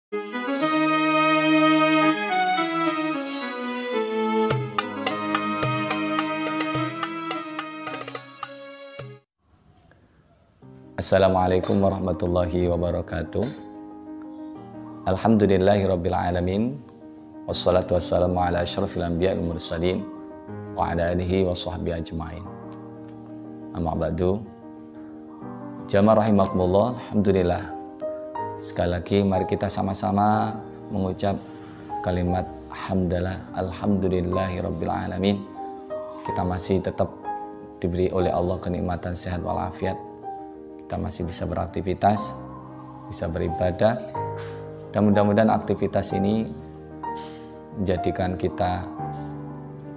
Assalamualaikum warahmatullahi wabarakatuh. Alhamdulillahirabbil alamin. Wassalatu wassalamu ala asyrafil anbiya'i wal mursalin wa ala alihi wa sahbihi ajmain. Amma ba'du. Jamaah rahimakumullah, alhamdulillah. Sekali lagi mari kita sama-sama mengucap kalimat hamdalah, alhamdulillahirabbil alamin. Kita masih tetap diberi oleh Allah kenikmatan sehat walafiat. Kita masih bisa beraktivitas, bisa beribadah, dan mudah-mudahan aktivitas ini menjadikan kita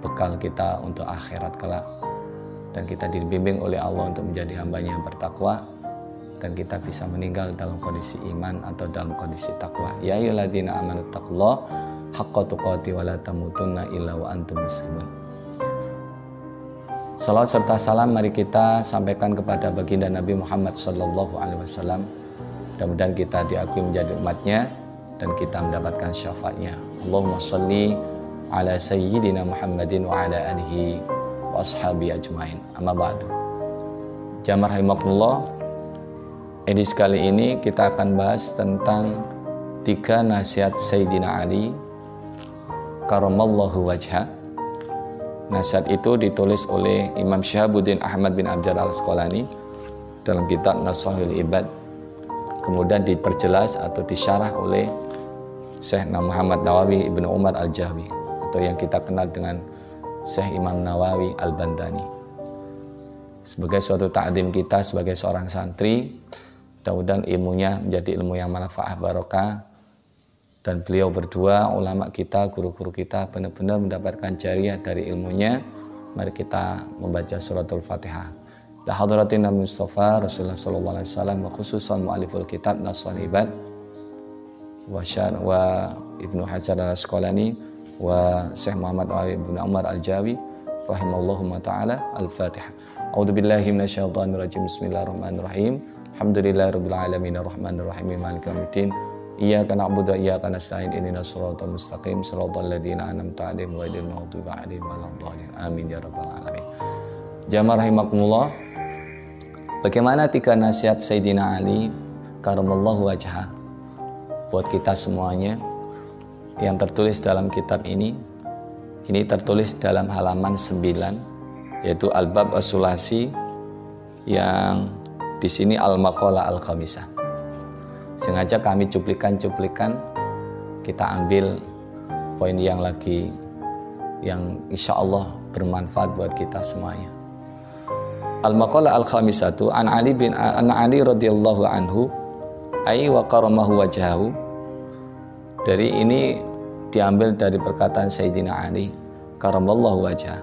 bekal kita untuk akhirat kelak, dan kita dibimbing oleh Allah untuk menjadi hambanya yang bertakwa, dan kita bisa meninggal dalam kondisi iman atau dalam kondisi takwa. Ya ayyuhalladzina amanu taqullaha haqqa tuqatih wa la tamutunna illa wa antum muslimun. Salawat serta salam mari kita sampaikan kepada baginda Nabi Muhammad sallallahu alaihi wasallam. Mudah-mudahan kita diakui menjadi umatnya dan kita mendapatkan syafaatnya. Allahumma sholli ala sayyidina Muhammadin wa ala alihi wa ashabi ajmain. Amma ba'du. Jamaah rahimakumullah, edisi kali ini kita akan bahas tentang 3 nasihat Sayyidina Ali karamallahu wajha. Nasihat itu ditulis oleh Imam Syihabuddin Ahmad bin Abdul Al-Asqalani dalam kitab Nashahul Ibad. Kemudian diperjelas atau disyarah oleh Syekh Muhammad Nawawi Ibnu Umar Al-Jawi, atau yang kita kenal dengan Syekh Imam Nawawi Al-Bandani. Sebagai suatu ta'zim kita sebagai seorang santri, mudah-mudahan ilmunya menjadi ilmu yang manfaat barokah, dan beliau berdua, ulama kita, guru-guru kita benar-benar mendapatkan jariah dari ilmunya. Mari kita membaca suratul Fatihah. La hadratin Nabi Mustafa Rasulullah sallallahu alaihi wasallam, wa khususan mu'aliful kitab Nashahul Ibad wa Ibnu Hajar Al-Asqalani wa Syekh Muhammad Ibnu Umar Al-Jawi rahimallahu ta'ala. Al-Fatihah. A'udzubillahi minasyaitonir rajim. Bismillahirrahmanirrahim. Alhamdulillahirabbil alamin arrahmanir rahim maliki yaumiddin. Iyyaka na'budu wa iyyaka nasta'in ihdinas siratal mustaqim siratal ladzina an'amta 'alaihim ghairil maghdubi 'alaihim waladdallin. Amin ya rabbal alamin. Jamaah rahimakumullah, bagaimana 3 nasihat Sayyidina Ali karamallahu wajhah buat kita semuanya yang tertulis dalam kitab ini. Ini tertulis dalam halaman 9, yaitu Al-Bab As-Sulasi, yang di sini Al-Maqalah Al-Khamisah. Sengaja kami cuplikan-cuplikan, kita ambil poin yang insya Allah bermanfaat buat kita semuanya. Al-Maqalah Al-Khamisatu an Ali radhiyallahu anhu ay wa karamahu wajhahu. Dari ini diambil dari perkataan Sayyidina Ali karamallahu wajhah.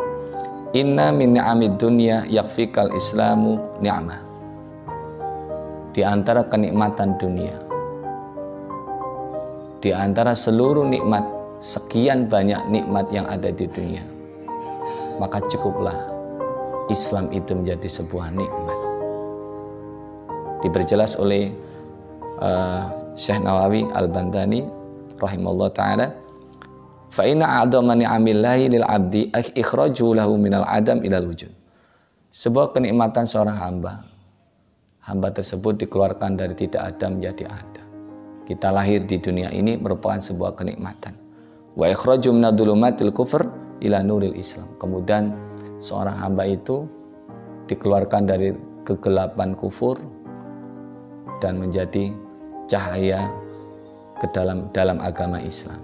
Inna min ni'amid dunya yakfikal islamu ni'mah. Di antara kenikmatan dunia, di antara seluruh nikmat, sekian banyak nikmat yang ada di dunia, maka cukuplah Islam itu menjadi sebuah nikmat. Diperjelas oleh Syekh Nawawi Al-Bandani rahimahullah ta'ala, fa inna a'dama ni'amillahi lil 'abdi ikhraju lahu minal adam ilal wujud. Sebuah kenikmatan seorang hamba tersebut dikeluarkan dari tidak ada menjadi ada. Kita lahir di dunia ini merupakan sebuah kenikmatan. Wa ikhraju minadh-dhulumatil kufr ila nuril Islam. Kemudian seorang hamba itu dikeluarkan dari kegelapan kufur dan menjadi cahaya ke dalam agama Islam.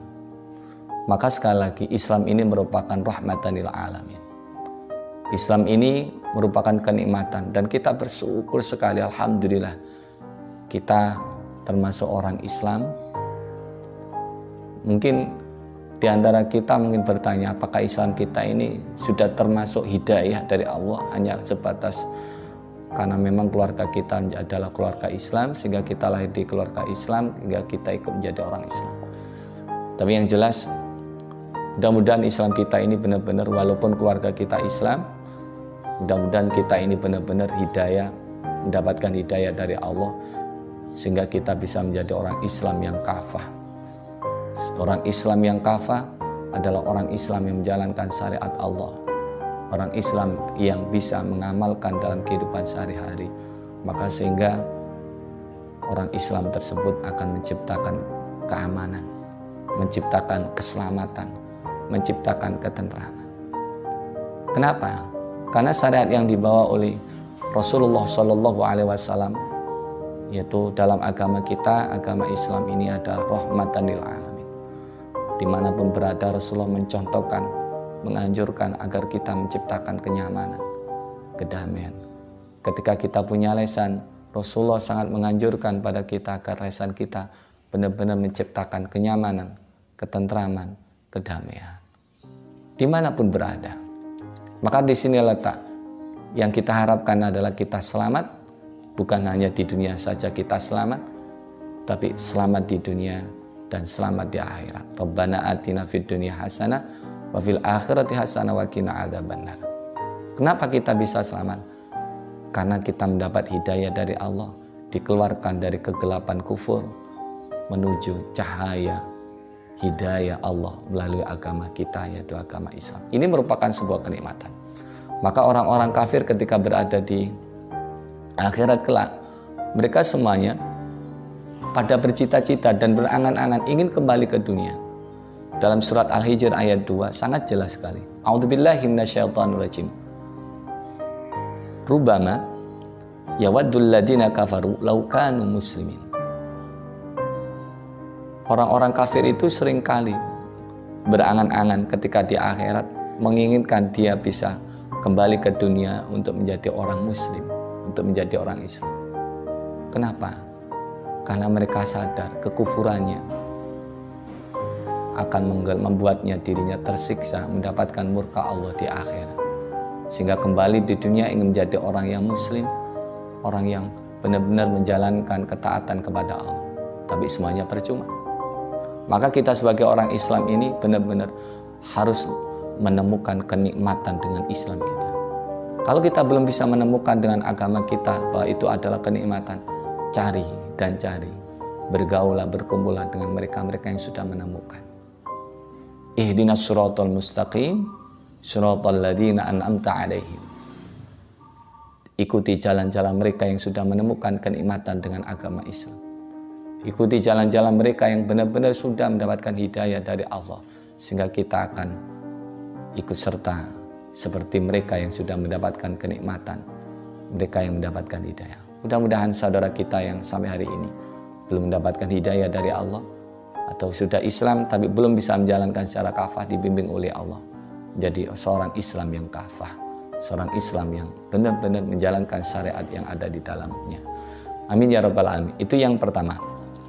Maka sekali lagi, Islam ini merupakan rahmatan lil alamin. Islam ini merupakan kenikmatan, dan kita bersyukur sekali, alhamdulillah, kita termasuk orang Islam. Mungkin di antara kita mungkin bertanya, apakah Islam kita ini sudah termasuk hidayah dari Allah? Hanya sebatas karena memang keluarga kita adalah keluarga Islam, sehingga kita lahir di keluarga Islam, hingga kita ikut menjadi orang Islam. Tapi yang jelas, mudah-mudahan Islam kita ini benar-benar, walaupun keluarga kita Islam, mudah-mudahan kita ini benar-benar hidayah, mendapatkan hidayah dari Allah, sehingga kita bisa menjadi orang Islam yang kafah, Orang Islam yang kafah adalah orang Islam yang menjalankan syariat Allah. Orang Islam yang bisa mengamalkan dalam kehidupan sehari-hari. Maka sehingga orang Islam tersebut akan menciptakan keamanan, menciptakan keselamatan, menciptakan ketentraman. Kenapa? Karena syariat yang dibawa oleh Rasulullah SAW, yaitu dalam agama kita, agama Islam ini adalah rahmatan lil alamin. Dimanapun berada, Rasulullah mencontohkan, menganjurkan agar kita menciptakan kenyamanan, kedamaian. Ketika kita punya lesan, Rasulullah sangat menganjurkan pada kita agar lesan kita benar-benar menciptakan kenyamanan, ketentraman, kedamaian. Dimanapun berada. Maka di sini letak yang kita harapkan adalah kita selamat, bukan hanya di dunia saja kita selamat, tapi selamat di dunia dan selamat di akhirat. Rabbana atina fid dunya hasanah wa fil akhirati hasanah wa qina adzabannar. Kenapa kita bisa selamat? Karena kita mendapat hidayah dari Allah, dikeluarkan dari kegelapan kufur menuju cahaya hidayah Allah melalui agama kita, yaitu agama Islam. Ini merupakan sebuah kenikmatan. Maka orang-orang kafir ketika berada di akhirat kelak, mereka semuanya pada bercita-cita dan berangan-angan ingin kembali ke dunia. Dalam surat Al-Hijr ayat 2 sangat jelas sekali. A'udzubillahi minasyaitonirrajim. Rubama yawaddul ladina kafaru law kanu muslimin. Orang-orang kafir itu seringkali berangan-angan ketika di akhirat menginginkan dia bisa kembali ke dunia untuk menjadi orang muslim, untuk menjadi orang Islam. Kenapa? Karena mereka sadar kekufurannya akan membuatnya dirinya tersiksa, mendapatkan murka Allah di akhirat. Sehingga kembali di dunia ingin menjadi orang yang muslim, orang yang benar-benar menjalankan ketaatan kepada Allah. Tapi semuanya percuma. Maka kita sebagai orang Islam ini benar-benar harus menemukan kenikmatan dengan Islam kita. Kalau kita belum bisa menemukan dengan agama kita bahwa itu adalah kenikmatan, cari dan cari. Bergaulah, berkumpullah dengan mereka-mereka yang sudah menemukan. Ihdinas siratal mustaqim, siratal ladzina an'amta 'alaihim. Ikuti jalan-jalan mereka yang sudah menemukan kenikmatan dengan agama Islam. Ikuti jalan-jalan mereka yang benar-benar sudah mendapatkan hidayah dari Allah, sehingga kita akan ikut serta seperti mereka yang sudah mendapatkan kenikmatan, mereka yang mendapatkan hidayah. Mudah-mudahan saudara kita yang sampai hari ini belum mendapatkan hidayah dari Allah, atau sudah Islam tapi belum bisa menjalankan secara kafah, dibimbing oleh Allah menjadi seorang Islam yang kafah, seorang Islam yang benar-benar menjalankan syariat yang ada di dalamnya. Amin ya rabbal alamin. Itu yang pertama.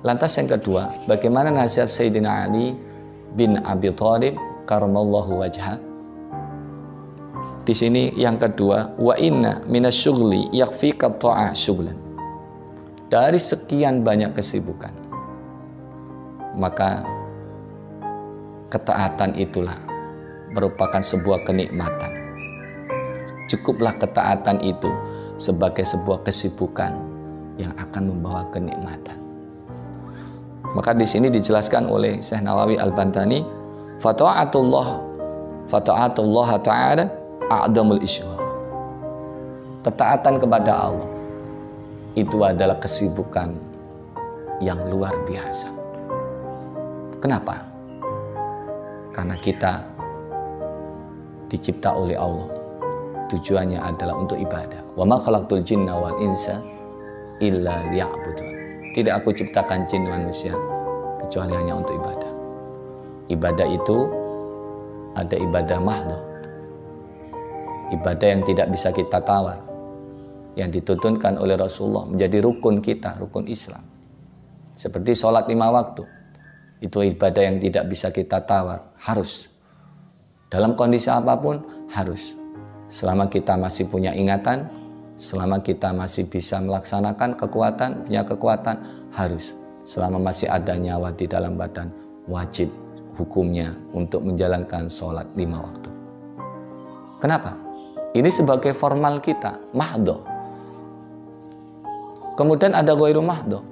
Lantas yang kedua, bagaimana nasihat Sayyidina Ali bin Abi Thalib karamallahu wajhah? Di sini yang kedua, wa inna minasyughli yakfika ta'ah syughlan. Dari sekian banyak kesibukan, maka ketaatan itulah merupakan sebuah kenikmatan. Cukuplah ketaatan itu sebagai sebuah kesibukan yang akan membawa kenikmatan. Maka di sini dijelaskan oleh Syekh Nawawi Al-Bantani, fata'atullah ta'ala a'damul isyghal. Ketaatan kepada Allah itu adalah kesibukan yang luar biasa. Kenapa? Karena kita dicipta oleh Allah. Tujuannya adalah untuk ibadah. Wa ma khalaqtul jinna wal insa illa liya'budun. Tidak aku ciptakan jin manusia kecuali hanya untuk ibadah. Ibadah itu ada ibadah mahdhah, ibadah yang tidak bisa kita tawar, yang dituntunkan oleh Rasulullah menjadi rukun kita, rukun Islam. Seperti sholat 5 waktu, itu ibadah yang tidak bisa kita tawar, harus. Dalam kondisi apapun, harus. Selama kita masih punya ingatan, selama kita masih bisa melaksanakan punya kekuatan, harus. Selama masih ada nyawa di dalam badan, wajib hukumnya untuk menjalankan sholat 5 waktu. Kenapa? Ini sebagai formal kita, mahdhah. Kemudian ada ghairu mahdhah.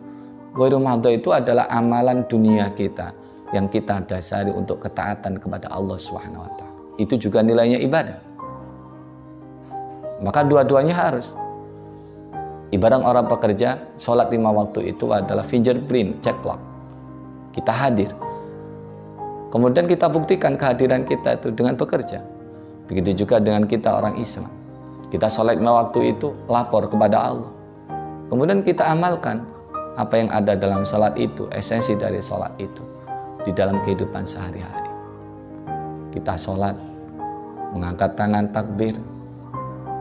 Ghairu mahdhah itu adalah amalan dunia kita yang kita dasari untuk ketaatan kepada Allah Subhanahu wa taala. Itu juga nilainya ibadah. Maka dua-duanya harus. Ibarat orang pekerja, sholat 5 waktu itu adalah fingerprint, ceklok. Kita hadir. Kemudian kita buktikan kehadiran kita itu dengan bekerja. Begitu juga dengan kita orang Islam. Kita sholat 5 waktu itu lapor kepada Allah. Kemudian kita amalkan apa yang ada dalam sholat itu, esensi dari sholat itu di dalam kehidupan sehari-hari. Kita sholat, mengangkat tangan takbir,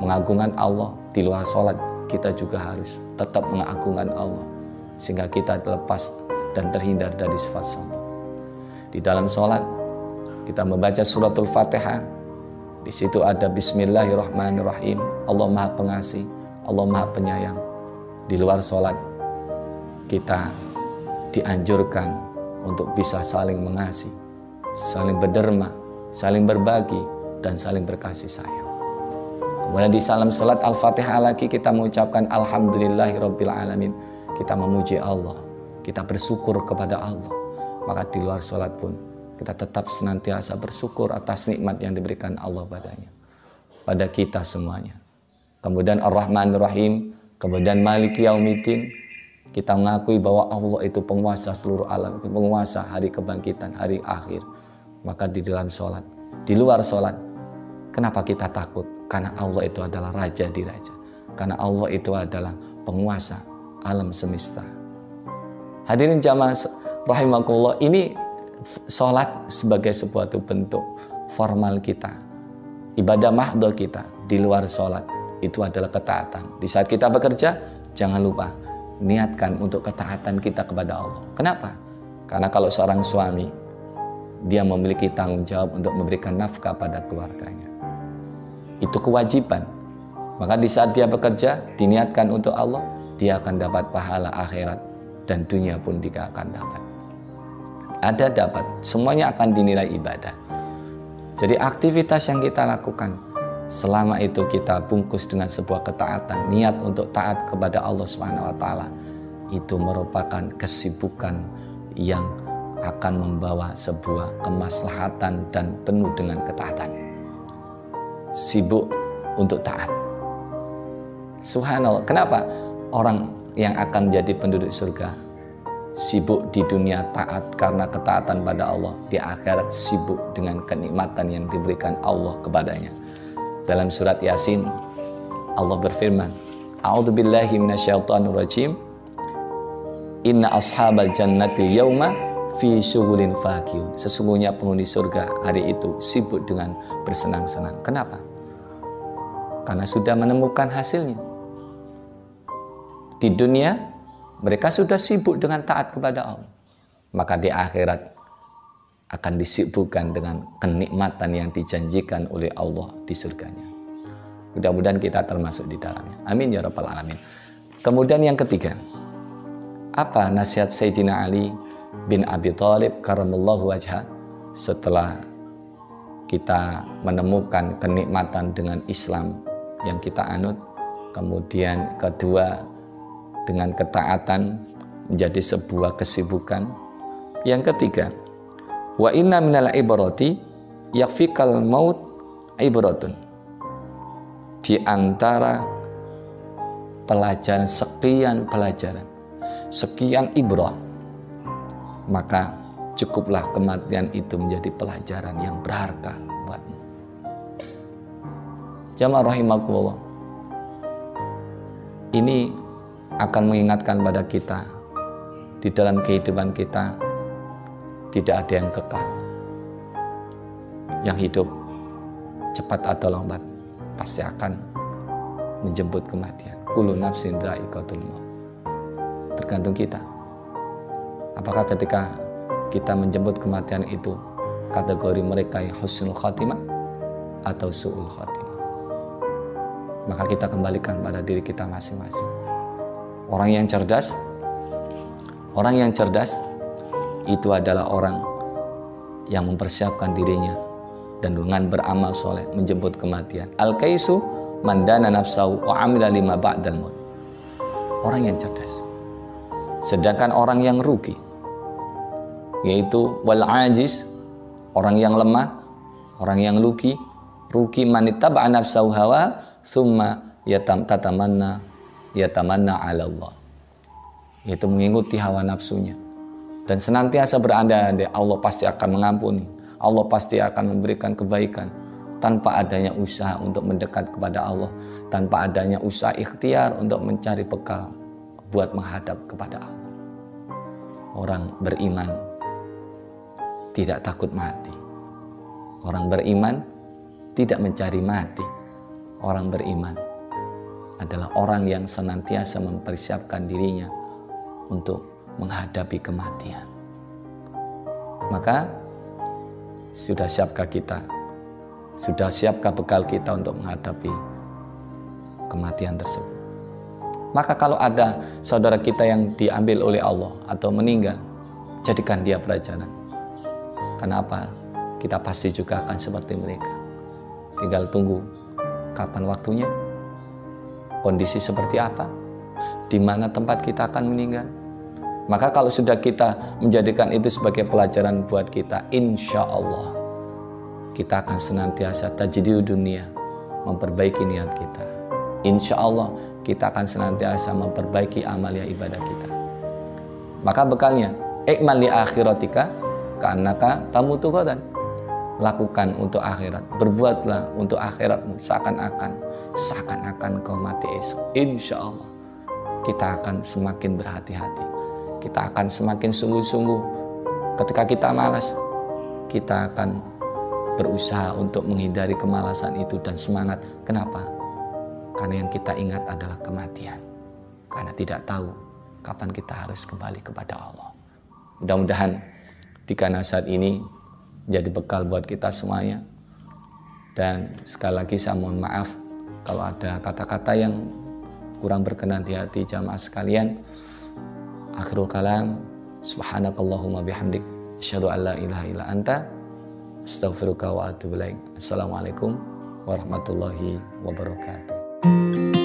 mengagungkan Allah. Di luar sholat kita juga harus tetap mengagungkan Allah sehingga kita terlepas dan terhindar dari sifat sombong. Di dalam sholat kita membaca suratul Fatihah. Di situ ada Bismillahirrahmanirrahim. Allah Maha Pengasih, Allah Maha Penyayang. Di luar sholat kita dianjurkan untuk bisa saling mengasihi, saling berderma, saling berbagi, dan saling berkasih sayang. Kemudian di salam salat Al-Fatihah lagi kita mengucapkan Alhamdulillahirabbil alamin. Kita memuji Allah, kita bersyukur kepada Allah. Maka di luar salat pun kita tetap senantiasa bersyukur atas nikmat yang diberikan Allah padanya, pada kita semuanya. Kemudian Ar-Rahmanir Rahim, kemudian Maliki Yaumiddin. Kita mengakui bahwa Allah itu penguasa seluruh alam, penguasa hari kebangkitan, hari akhir. Maka di dalam sholat, di luar sholat, kenapa kita takut? Karena Allah itu adalah Raja di Raja. Karena Allah itu adalah penguasa alam semesta. Hadirin jamaah rahimakumullah, ini sholat sebagai sebuah bentuk formal kita, ibadah mahdhah kita. Di luar sholat itu adalah ketaatan. Di saat kita bekerja, jangan lupa niatkan untuk ketaatan kita kepada Allah. Kenapa? Karena kalau seorang suami, dia memiliki tanggung jawab untuk memberikan nafkah pada keluarganya. Itu kewajiban. Maka di saat dia bekerja, diniatkan untuk Allah, dia akan dapat pahala akhirat dan dunia pun dia akan dapat. Ada dapat, semuanya akan dinilai ibadah. Jadi aktivitas yang kita lakukan, selama itu kita bungkus dengan sebuah ketaatan, niat untuk taat kepada Allah Subhanahu wa taala, itu merupakan kesibukan yang akan membawa sebuah kemaslahatan dan penuh dengan ketaatan. Sibuk untuk taat. Subhanallah, kenapa orang yang akan menjadi penduduk surga sibuk di dunia taat karena ketaatan pada Allah, di akhirat sibuk dengan kenikmatan yang diberikan Allah kepadanya. Dalam surat Yasin Allah berfirman, A'udzubillahi minasyaitonirrajim, Inna ashabal jannatil yauma fi syughulin fakihun. Sesungguhnya penghuni surga hari itu sibuk dengan bersenang-senang. Kenapa? Karena sudah menemukan hasilnya. Di dunia mereka sudah sibuk dengan taat kepada Allah. Maka di akhirat akan disibukkan dengan kenikmatan yang dijanjikan oleh Allah di surganya. Mudah-mudahan kita termasuk di dalamnya. Amin ya rabbal alamin. Kemudian yang ketiga, apa nasihat Sayyidina Ali bin Abi Thalib karamallahu wajhah setelah kita menemukan kenikmatan dengan Islam yang kita anut, kemudian kedua dengan ketaatan menjadi sebuah kesibukan. Yang ketiga, wa inna minal ibrati yakfikal maut ibratun. Di antara pelajaran, sekian pelajaran, sekian ibrah, maka cukuplah kematian itu menjadi pelajaran yang berharga buatmu. Jamaah rahimakumullah, ini akan mengingatkan pada kita di dalam kehidupan kita tidak ada yang kekal. Yang hidup cepat atau lambat pasti akan menjemput kematian. Kullu nafsin dha'iqatul maut. Tergantung kita. Apakah ketika kita menjemput kematian itu kategori mereka yang husnul khatimah atau su'ul khatimah? Maka kita kembalikan pada diri kita masing-masing. Orang yang cerdas itu adalah orang yang mempersiapkan dirinya dan dengan beramal soleh menjemput kematian. Al-kaisu mandana nafsahu wa amila lima ba'dal maut. Orang yang cerdas. Sedangkan orang yang rugi yaitu wal ajiz, orang yang lemah, orang yang rugi man ittaba'a nafsahu hawa thumma yatamanna 'ala Allah, yaitu mengikuti hawa nafsunya dan senantiasa berandai-andai Allah pasti akan mengampuni, Allah pasti akan memberikan kebaikan tanpa adanya usaha untuk mendekat kepada Allah, tanpa adanya usaha ikhtiar untuk mencari bekal buat menghadap kepada Allah. Orang beriman tidak takut mati. Orang beriman tidak mencari mati. Orang beriman adalah orang yang senantiasa mempersiapkan dirinya untuk menghadapi kematian. Maka sudah siapkah kita? Sudah siapkah bekal kita untuk menghadapi kematian tersebut? Maka kalau ada saudara kita yang diambil oleh Allah atau meninggal, jadikan dia pelajaran. Kenapa? Kita pasti juga akan seperti mereka. Tinggal tunggu kapan waktunya, kondisi seperti apa, di mana tempat kita akan meninggal. Maka kalau sudah kita menjadikan itu sebagai pelajaran buat kita, insya Allah kita akan senantiasa tajdid dunia, memperbaiki niat kita. Insya Allah kita akan senantiasa memperbaiki amalia ibadah kita. Maka bekalnya, ikmal li akhiratika ka'annaka tamutu ghadan. Lakukan untuk akhirat, berbuatlah untuk akhiratmu seakan-akan kau mati esok. Insya Allah kita akan semakin berhati-hati, kita akan semakin sungguh-sungguh. Ketika kita malas, kita akan berusaha untuk menghindari kemalasan itu dan semangat. Kenapa? Karena yang kita ingat adalah kematian. Karena tidak tahu kapan kita harus kembali kepada Allah. Mudah-mudahan 3 nasihat ini menjadi bekal buat kita semuanya. Dan sekali lagi saya mohon maaf kalau ada kata-kata yang kurang berkenan di hati jamaah sekalian. Akhirul kalam, subhanakallahumma bihamdik, asyhadu an la ilaha illa anta, astaghfiruka wa atubu ilaik. Assalamualaikum warahmatullahi wabarakatuh.